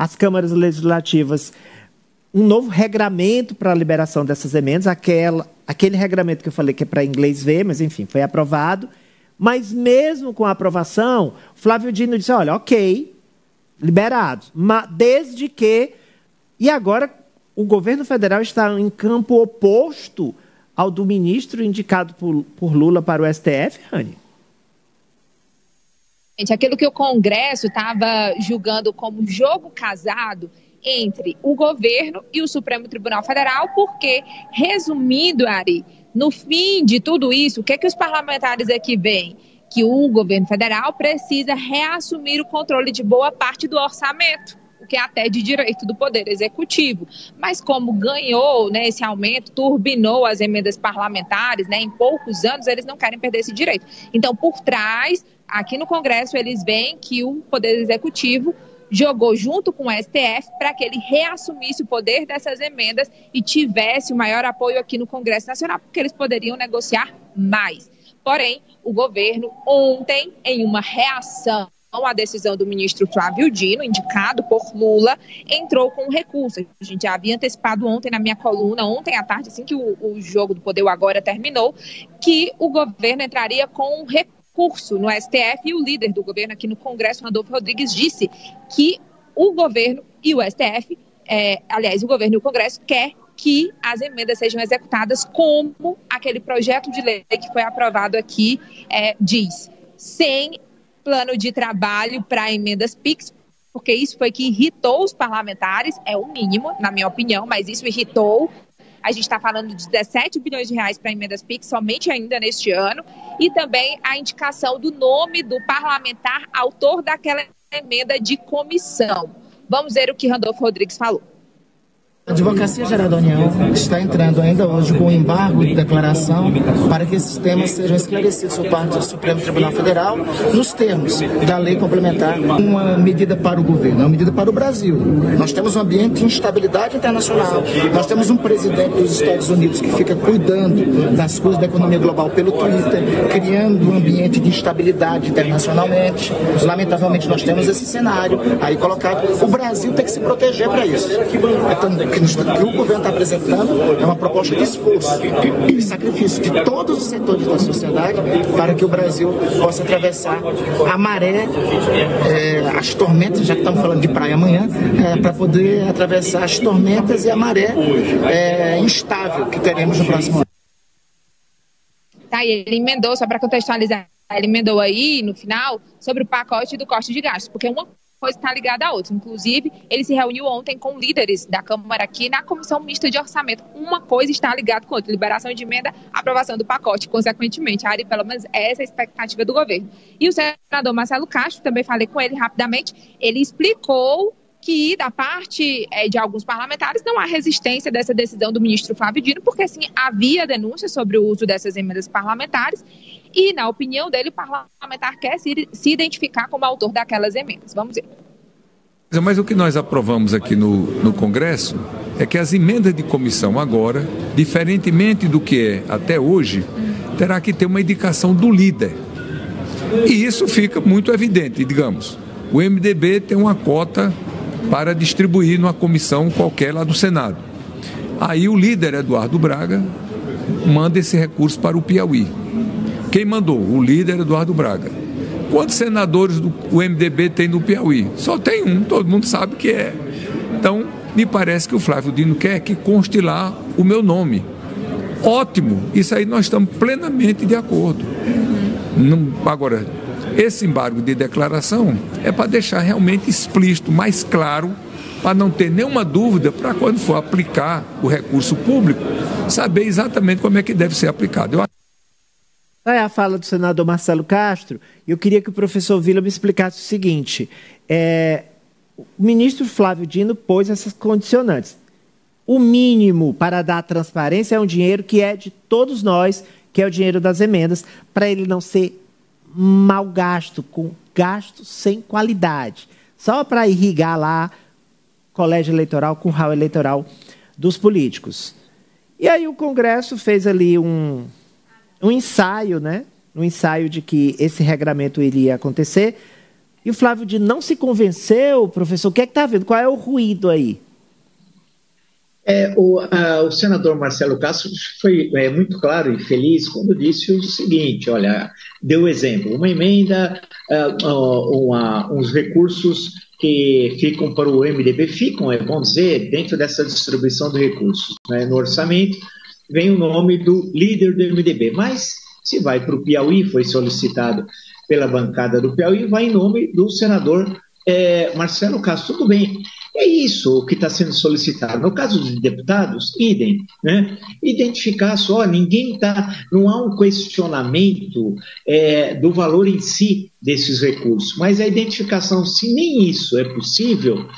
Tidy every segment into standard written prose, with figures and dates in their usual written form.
às câmaras legislativas um novo regramento para a liberação dessas emendas, aquele regramento que eu falei que é para inglês ver, mas enfim, foi aprovado. Mas mesmo com a aprovação, Flávio Dino disse, olha, ok, liberados, mas desde que... E agora o governo federal está em campo oposto ao do ministro indicado por Lula para o STF, Rani? Aquilo que o Congresso estava julgando como jogo casado entre o governo e o Supremo Tribunal Federal, porque, resumindo, Ari, no fim de tudo isso, o que é que os parlamentares aqui veem? Que o governo federal precisa reassumir o controle de boa parte do orçamento, o que é até de direito do Poder Executivo. Mas como ganhou, né, esse aumento, turbinou as emendas parlamentares, né, em poucos anos, eles não querem perder esse direito. Então, por trás, aqui no Congresso, eles veem que o Poder Executivo jogou junto com o STF para que ele reassumisse o poder dessas emendas e tivesse o maior apoio aqui no Congresso Nacional, porque eles poderiam negociar mais. Porém, o governo ontem, em uma reação à decisão do ministro Flávio Dino, indicado por Lula, entrou com um recurso. A gente já havia antecipado ontem na minha coluna, ontem à tarde, assim que o jogo do poder agora terminou, que o governo entraria com um recurso no STF, e o líder do governo aqui no Congresso, Randolfo Rodrigues, disse que o governo e o STF, o governo e o Congresso quer que as emendas sejam executadas como aquele projeto de lei que foi aprovado aqui diz, sem plano de trabalho para emendas PIX, porque isso foi que irritou os parlamentares, é o mínimo, na minha opinião, mas isso irritou. A gente está falando de 17 bilhões de reais para emendas PIX somente ainda neste ano, e também a indicação do nome do parlamentar autor daquela emenda de comissão. Vamos ver o que Randolfo Rodrigues falou. A Advocacia Geral da União está entrando ainda hoje com um embargo de declaração para que esses temas sejam esclarecidos por parte do Supremo Tribunal Federal nos termos da lei complementar. Uma medida para o governo, uma medida para o Brasil. Nós temos um ambiente de instabilidade internacional, nós temos um presidente dos Estados Unidos que fica cuidando das coisas da economia global pelo Twitter, criando um ambiente de instabilidade internacionalmente. Lamentavelmente nós temos esse cenário aí colocado. O Brasil tem que se proteger para isso. Então, que o governo está apresentando é uma proposta de esforço e sacrifício de todos os setores da sociedade para que o Brasil possa atravessar a maré, as tormentas, já que estamos falando de praia amanhã, para poder atravessar as tormentas e a maré instável que teremos no próximo ano. Tá, e ele emendou, só para contextualizar, ele emendou aí no final sobre o pacote do corte de gastos, porque uma coisa está ligada à outra. Inclusive, ele se reuniu ontem com líderes da Câmara aqui na Comissão Mista de Orçamento. Uma coisa está ligada com a outra. Liberação de emenda, aprovação do pacote, consequentemente. Ari, pelo menos essa é a expectativa do governo. E o senador Marcelo Castro, também falei com ele rapidamente, ele explicou que da parte de alguns parlamentares não há resistência dessa decisão do ministro Flávio Dino, porque sim, havia denúncia sobre o uso dessas emendas parlamentares e, na opinião dele, o parlamentar quer se identificar como autor daquelas emendas. Vamos ver. Mas o que nós aprovamos aqui no Congresso é que as emendas de comissão agora, diferentemente do que é até hoje, terá que ter uma indicação do líder. E isso fica muito evidente, digamos. O MDB tem uma cota para distribuir numa comissão qualquer lá do Senado. Aí o líder Eduardo Braga manda esse recurso para o Piauí. Quem mandou? O líder Eduardo Braga. Quantos senadores o MDB tem no Piauí? Só tem um, todo mundo sabe que é. Então, me parece que o Flávio Dino quer que conste lá o meu nome. Ótimo, isso aí nós estamos plenamente de acordo. Agora, esse embargo de declaração é para deixar realmente explícito, mais claro, para não ter nenhuma dúvida para quando for aplicar o recurso público, saber exatamente como é que deve ser aplicado. É a fala do senador Marcelo Castro, e eu queria que o professor Vila me explicasse o seguinte. O ministro Flávio Dino pôs essas condicionantes. O mínimo para dar transparência é um dinheiro que é de todos nós, que é o dinheiro das emendas, para ele não ser mal gasto, com gasto sem qualidade, só para irrigar lá colégio eleitoral, curral eleitoral dos políticos. E aí o Congresso fez ali um ensaio, né? Um ensaio de que esse regramento iria acontecer. E o Flávio Dino não se convenceu, professor? O que é que está vendo? Qual é o ruído aí? O senador Marcelo Castro foi muito claro e feliz quando disse o seguinte, olha, deu exemplo, uma emenda, uns recursos que ficam para o MDB, é bom dizer, dentro dessa distribuição de recursos, né, no orçamento, vem o nome do líder do MDB, mas se vai para o Piauí, foi solicitado pela bancada do Piauí, vai em nome do senador Marcelo Castro, tudo bem. É isso que está sendo solicitado. No caso dos deputados, idem, né? Identificar só, não há um questionamento do valor em si desses recursos, mas a identificação, se nem isso é possível,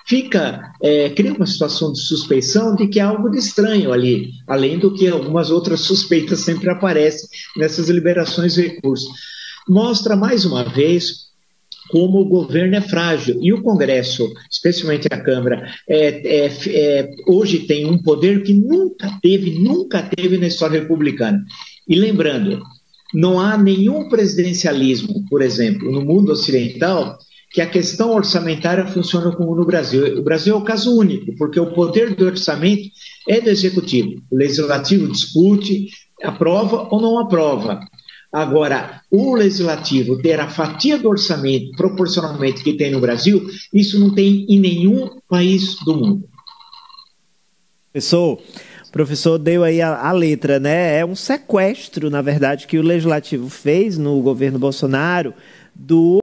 cria uma situação de suspeição de que há algo de estranho ali, além do que algumas outras suspeitas sempre aparecem nessas liberações de recursos. Mostra mais uma vez como o governo é frágil. E o Congresso, especialmente a Câmara, hoje tem um poder que nunca teve na história republicana. E lembrando, não há nenhum presidencialismo, por exemplo, no mundo ocidental, que a questão orçamentária funciona como no Brasil. O Brasil é o caso único, porque o poder do orçamento é do Executivo. O Legislativo discute, aprova ou não aprova. Agora, o Legislativo ter a fatia do orçamento proporcionalmente que tem no Brasil, isso não tem em nenhum país do mundo. O professor deu aí a letra, né? É um sequestro, na verdade, que o Legislativo fez no governo Bolsonaro do